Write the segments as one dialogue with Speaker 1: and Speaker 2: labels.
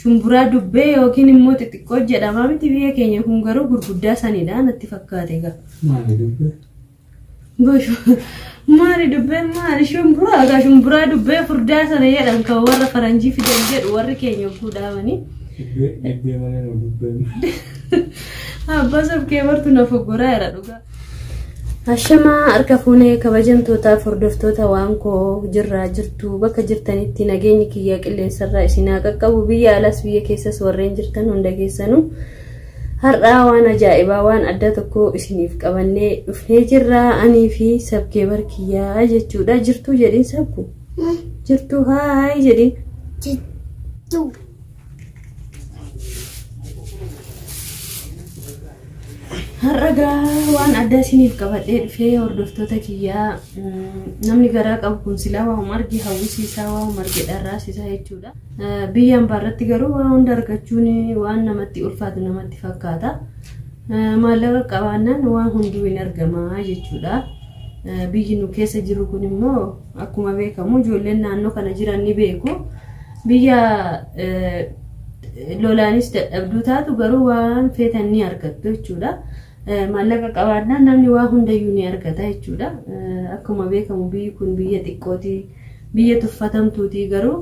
Speaker 1: shumburaa dubbee yookiin immoo xixiqqoo jedhama miti biyya keenya kun garuu gurguddaa sanidha natti fakkaate gaa.
Speaker 2: Maali dubbee?
Speaker 1: Maali dubbee maali shumburaa dubbee furdaa sana jedhan kan warra faranjii fidan jedhu warri keenya fuudhamanii.
Speaker 2: Dubbee malee nu dubbee.
Speaker 1: Abbaa sabkee bartu na foggoraa jira dhugaa. Ashamaa harka fuunee kabajamtootaa hordoftoota waan koo jirraa jirtu bakka jirtanitti nageenyi kiyyaa qilleensarraa isinaa qaqqabu biyya alas biyya keessas warreen jirtan hunda keessanuu har'aa waan ajaa'ibaa waan adda tokko isiniif qabannee dhufnee jirraa anii fi sabkee barkiyyaa jechuudha. Jirtuu jedhin sabku jirtuu haay jedhin jirtuu. Har'agaa waan adda isiniif qabadhee dhufee hordoftoota kiyyaa namni garaa qabu kun silaa waa margi hawwisiisaa waa margi dharraasisaa jechuudha. Biyya ambaarratti garuu waan hunda argachuun waan namatti ulfaatu namatti fakkaata. Maallaqa qabaannaan waan hunduu hin argamaa jechuudha. Biyyi nu keessa jiru kun immoo akkuma beekamu ijoolleen naannoo kana jiran ni beeku. Biyya lolaanis dadhabduu taatu garuu waan feetan ni argattu jechuudha. Maallaqa qabaannaan namni waa hundayyuu ni argata jechuudha. Akkuma beekamu biyyi kun biyya xiqqooti, biyya tuffatamtuuti garuu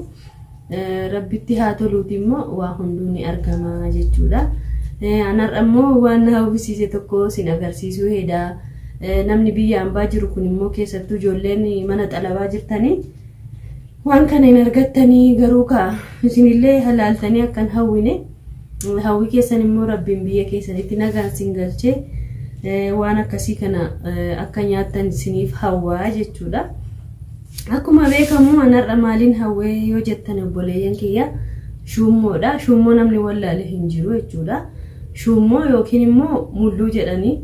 Speaker 1: rabbitti haa toluuti immoo waa hunduu ni argama jechuudha. Anarra immoo waan hawwisiise tokko sin agarsiisuu hedaa. Namni biyya ambaa jiru kun immoo keessattuu ijoolleen mana xalabaa jirtanii waan kana hin argattanii garuu isinillee halaaltanii akkan hawwine hawwi keessan immoo rabbiin biyya keessanitti nagaan sin galchee waan akkasii kana akka nyaattan isiniif hawwaa jechuudha. Akkuma beekamu anarra maaliin hawwee yoo jettan obboleeyyan kiyya shummoodha. Shummoo namni wallaale hin jiru jechuudha. Shummoo yookiin immoo mulluu jedhanii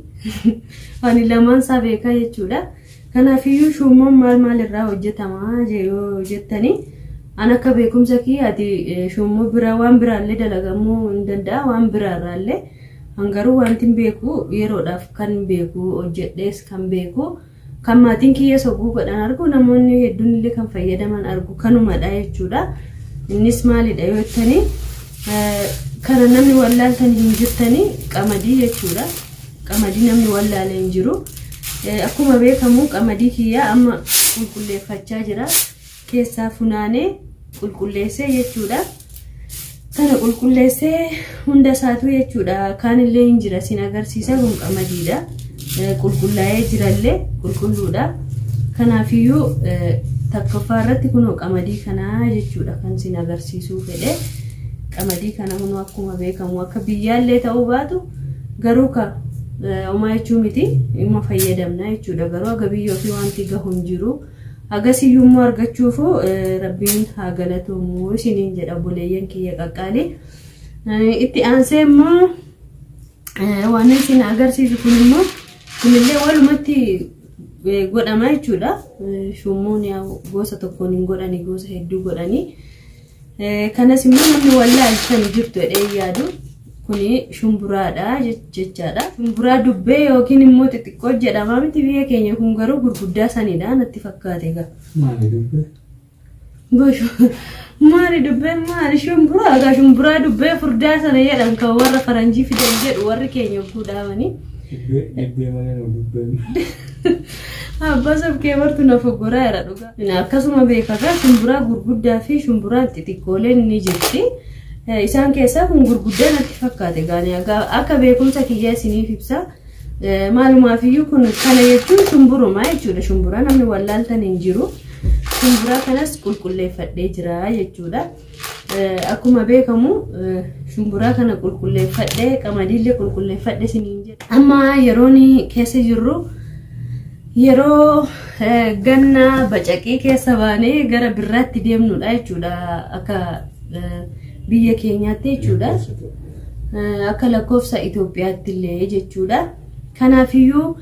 Speaker 1: ani lamaan isaa beekaa jechuudha. Kanaafiyyuu shummoon maal irraa hojjetama yoo jettanii an akka beekumsa kiyyaati shummoo bira waan biraallee dalagamuu hin danda'a waan biraarraallee hangaruu wanti hin beeku yeroodhaaf kan beeku hojjedhees kan beeku kan maatiin kiyya soguu godhan argu namoonni hedduun illee kan fayyadaman argu kanumadha jechuudha. Innis maalidha yoo jettanii kana namni wallaaltan hin jirtanii qamadii jechuudha. Qamadii namni wallaale hin jiru. Akkuma beekamu qamadii kiyya amma qulqulleeffachaa jira. Keessaa funaanee qulqulleessee jechuudha. Kana qulqulleessee hunda isaatu jechuudha. Kaan illee hin jira sin agarsiisa kun qamadiidha. Qulqullaa'ee jirallee qulqulluudha. Kanaafiyyuu takkoffaa irratti kunoo qamadii kanaa jechuudha kan sin agarsiisuu fedhe. Qamadii kana kunoo akkuma beekamu akka biyyaallee ta'uu baatu garuu Oma jechuun miti immoo fayyadamna jechuudha. Garuu aga biyyoo fi wanti gahu hin jiru. Agasiyyuu immoo argachuufu rabbiin haa galatamu isiniin jedha obboleeyyan kiyya qaqqaalee. Itti aansee immoo waan isin agarsiisu kun immoo kunillee walumatti godhama jechuudha. Shummoon gosa tokkoon hin godhani gosa hedduu godhani. Kanas immoo namni wallaalchan jirtu jedhee yaadu. Kuni shumburaadha jechaadha. Shumburaa dubbee yookiin immoo xixiqqoo jedhama miti biyya keenya kun garuu gurguddaa sanidha natti fakkaate gaa.
Speaker 2: Maali dubbee?
Speaker 1: Maali dubbee maali shumburaa dubbee furdaa sana jedhan kan warra faranjii fidan jedhu warri keenya fuudhamanii.
Speaker 2: Dubbee malee nu dubbee.
Speaker 1: Abbaa sabkee bartu na foggoraa jira dhugaa. Akkasuma beekakaa shumburaa gurguddaa fi shumburaa xixiqqooleen ni jirti. Isaan keessaa kun gurguddaan natti fakkaate gaanii akka beekumsa kiyyaa isiniif ibsa. Maalumaafiyyuu kun kana jechuun shumburumaa jechuudha. Shumburaa namni wallaaltan hin jiru. Shumburaa kanas qulqulleeffadhee jira jechuudha. Akkuma beekamu shumburaa kana qulqulleeffadhee qamadiillee qulqulleeffadhee isiniin jedha. Amma yeroon keessa jirru yeroo ganna bacaqii keessa baanee gara birraatti deemnudha jechuudha. Akka biyya keenyaatti jechuudha. Akka lakkoofsa Itoophiyaatti illee jechuudha. Kanaafiyyuu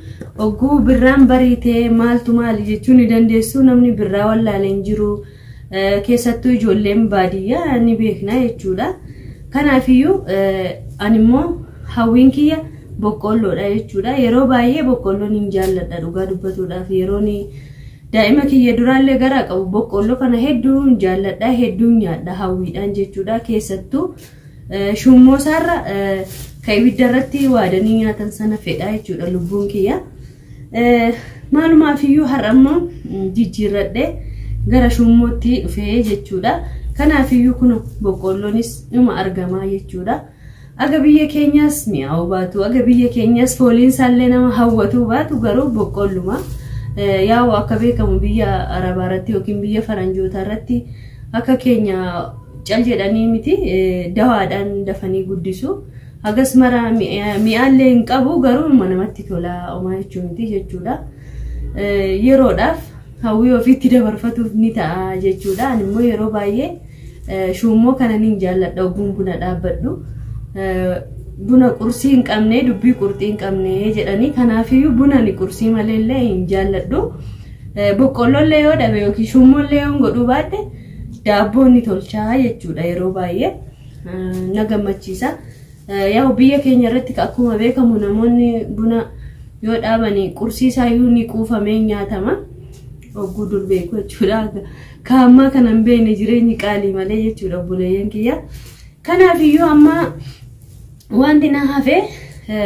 Speaker 1: ogguu birraan bariitee maaltu maali jechuu ni dandeessu namni birraa wallaalee hin jiru. Keessattuu ijoolleen baadiyyaa ni beekna jechuudha. Kanaafiyyuu animmoo hawwiin kiyya boqqolloodha jechuudha. Yeroo baay'ee boqqolloon hin jaalladha dhugaa dubbatuudhaaf yeroon daa'ima kiyya duraallee garaa qabu boqqolloo kana hedduun jaalladha hedduun nyaadha hawwiidhaan jechuudha keessattuu shummoo isaarra ka ibidda irratti waadanii nyaatan sana fedha jechuudha lubbuun kiyya maalumaafiyyuu har'ammoo jijjiirradhe gara shummootti dhufee jechuudha kanaafiyyuu kun boqqolloonis dhuma argamaa jechuudha aga biyya keenyaas mi'aawu baatu aga biyya keenyaas fooliin isaallee nama hawwatu baatu garuu boqqolluma yaa'u akka beekamu biyya arabaaratti yookiin biyya faranjoota irratti akka keenya cal jedhanii miti dawaadhaan dafanii guddisu agas mara mi'aallee hin qabu garuu namatti tola omaa jechuun miti jechuudha yeroodhaaf hawwii ofiitti dabarfatuuf ni ta'a jechuudha ani immoo yeroo baay'ee shummoo kana nin jaalladha oguun buna dhaabbadhu buna qursii hin qabne dubbii qurxii hin qabne jedhanii kanaafiyyuu buna ni qursii maleellee hin jaalladhu boqqollollee yoo dhabe yookiin shummoollee yoo godhuu baadhe daabboon ni tolchaa jechuudha yeroo baay'ee na gammachiisa yaa'u biyya keenya irratti akkuma beekamu namoonni buna yoo dhaabanii qursii isaayyuu ni quufamee nyaatama oguu durbeeku jechuudha kaammaa kanan beene jireenyi qaalii malee jechuudha buleeyyan kiyya kanaafiyyuu amma wanti na hafe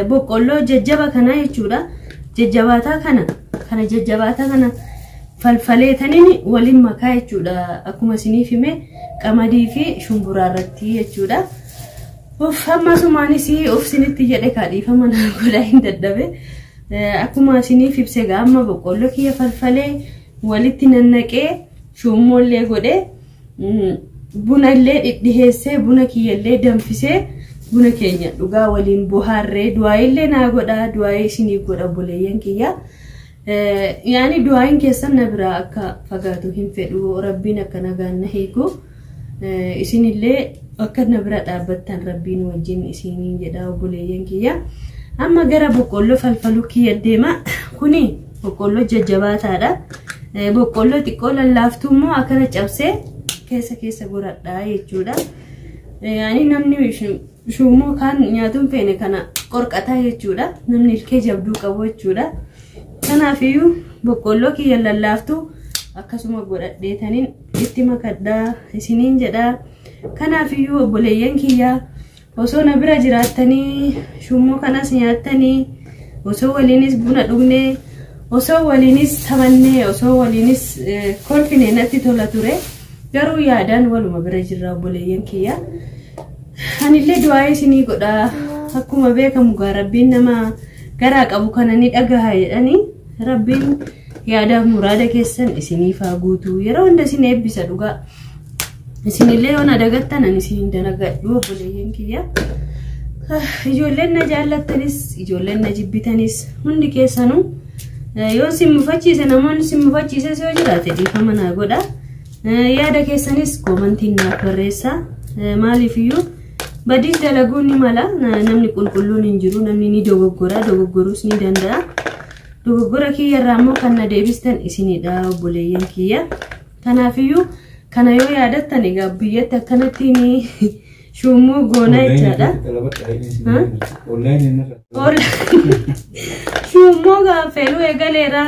Speaker 1: boqqolloo jajjaba kana jechuudha jajjabaataa kana jajjabaataa kana falfaleetaniin waliin makaa jechuudha akkuma isiniif hime qamadii fi shumburaa irratti jechuudha amma sumaanis ofsinitti jedhe kaadhiifama na godhaa hin dadhabe akkuma isiniif ibse amma boqqolloo kiyya falfalee walitti nannaqee shummoollee godhe buna illee dhidhiheessee buna kiyyallee danfisee buna keenya dhugaa waliin buhaarree du'aayillee naa godha du'aayii isiniif godha buleeyyan kiyya yaani du'aayin keessan na biraa akka fagaatu hin fedhu rabbiin akka nagaan na hiiku isinillee akka na bira dhaabbattan rabbiin wajjin isiniin jedha buleeyyan kiyya amma gara boqqolloo falfaluu kiyya deema kuni boqqolloo jajjabaataadha boqqolloo xiqqoo lallaaftuu immoo akkana cabsee keessa goradhaa jechuudha yaani namni shummoo kan nyaatuun feene kana qorqataa jechuudha namni ilkee jabduu qabu jechuudha kanaafiyyuu boqqolloo kiyya lallaaftuu akkasuma godhadheetaniin itti makadhaa isiniin jedha kanaafiyyuu obboleeyyan kiyya osoo na bira jiraattanii shummoo kanas nyaattanii osoo waliinis buna dhugnee osoo waliinis taphannee osoo waliinis kolfinee natti tola ture garuu yaadaan waluma bira jirra obboleeyyan kiyya anillee du'aayii isinii godha akkuma beekamu gaa rabbiin nama garaa qabu kana ni dhagaha jedhanii rabbiin yaadaaf muraada keessan isiniif haa guutu yeroo hunda isin eebbisa dhugaa isinillee yoo na dagattan ani isin danagadhu obboleeyyan kiyya ijoolleen na jaallattanis ijoolleen na jibbitanis hundi keessanuu yoo isin mufachiise namoonni isin mufachiise yoo jiraate dhiifama naa godha yaada keessanis komantiin naaf barreessa maaliifiyyuu badii dalaguun ni mala namni qulqulluun hin jiru namni ni dogoggoruus ni danda'a dogoggora kiyya irraa immoo kan na deebistan isinidha obboleeyyan kiyya kanaafiyyuu kana yoo yaadattan egaa biyyatti akkanatti ni shummoo goona jechaadha shummoo gaafeeluu eegaleera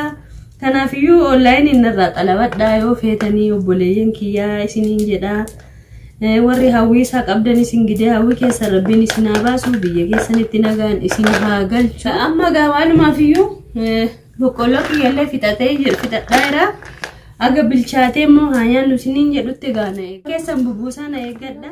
Speaker 1: kanaafiyyuu online irraa xalabadhaa yoo feetanii obboleeyyan kiyya isiniin jedha warri hawwii isaa qabdan isin gidee hawwii keessa rabbiin isin haa baasu biyya keessanitti nagaan isin haa galchu amma gaawaanumaafiyyu boqqolloo kiyyallee fixadhaa jira aga bilchaatee immoo haa nyaannu isiniin jedhutti gaana keessan bubuusaa na eeggadha